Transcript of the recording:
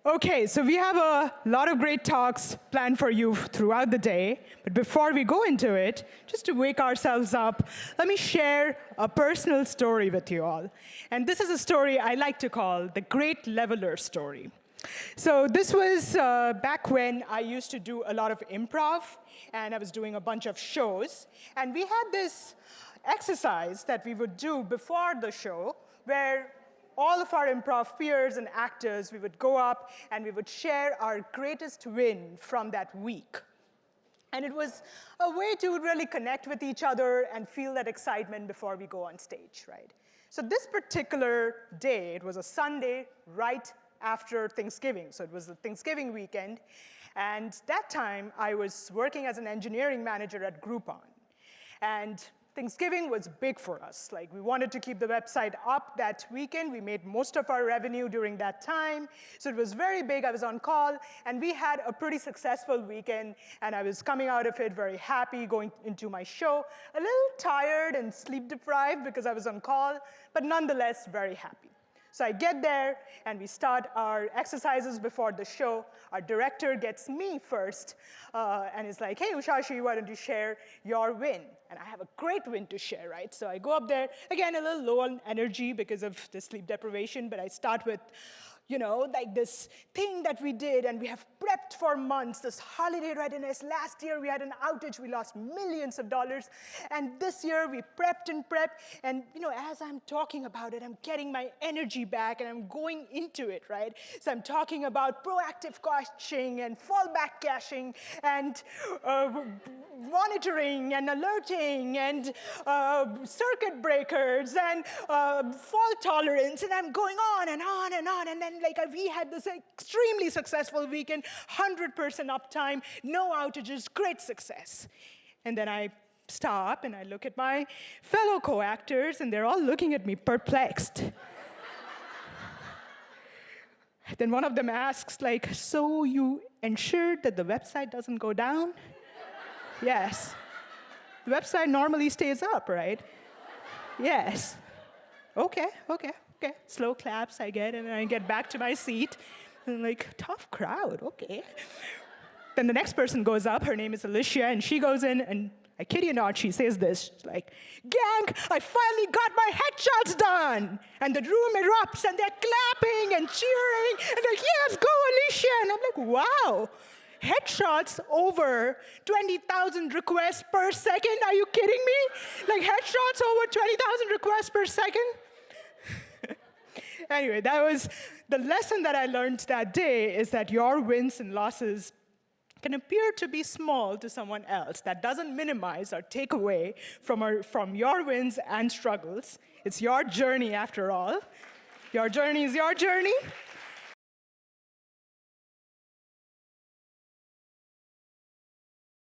Okay, so we have a lot of great talks planned for you throughout the day. But before we go into it, just to wake ourselves up, let me share a personal story with you all. And this is a story I like to call the Great Leveler story. So this was back when I used to do a lot of improv, and I was doing a bunch of shows. And we had this exercise that we would do before the show where all of our improv peers and actors, we would go up and we would share our greatest win from that week. And it was a way to really connect with each other and feel that excitement before we go on stage, right? So this particular day, it was a Sunday right after Thanksgiving. So it was the Thanksgiving weekend. And that time, I was working as an engineering manager at Groupon. And Thanksgiving was big for us. Like, we wanted to keep the website up that weekend. We made most of our revenue during that time. So it was very big. I was on call, and we had a pretty successful weekend, and I was coming out of it very happy, going into my show, a little tired and sleep deprived because I was on call, but nonetheless very happy. So I get there, and we start our exercises before the show. Our director gets me first, and is like, hey, Ushashi, why don't you share your win? And I have a great win to share, right? So I go up there, again, a little low on energy because of the sleep deprivation, but I start with, like this thing that we did, and we have prepped for months, this holiday readiness. Last year, we had an outage. We lost millions of dollars. And this year, we prepped and prepped. And, as I'm talking about it, I'm getting my energy back, and I'm going into it, right? So I'm talking about proactive caching and fallback caching and monitoring and alerting and circuit breakers and fault tolerance. And I'm going on and on and on. And then we had this extremely successful weekend, 100% uptime, no outages, great success. And then I stop and I look at my fellow co-actors, and they're all looking at me perplexed. Then one of them asks, so you ensured that the website doesn't go down? Yes. The website normally stays up, right? Yes. Okay. Slow claps I get, and I get back to my seat. And tough crowd, okay. Then the next person goes up. Her name is Alicia, and she goes in, and I kid you not, she says this. She's like, gang, I finally got my headshots done. And the room erupts, and they're clapping and cheering, and they're like, yes, go, Alicia. And I'm like, wow. Headshots over 20,000 requests per second? Are you kidding me? Headshots over 20,000 requests per second? Anyway, that was the lesson that I learned that day, is that your wins and losses can appear to be small to someone else. That doesn't minimize or take away from your wins and struggles. It's your journey after all. Your journey is your journey.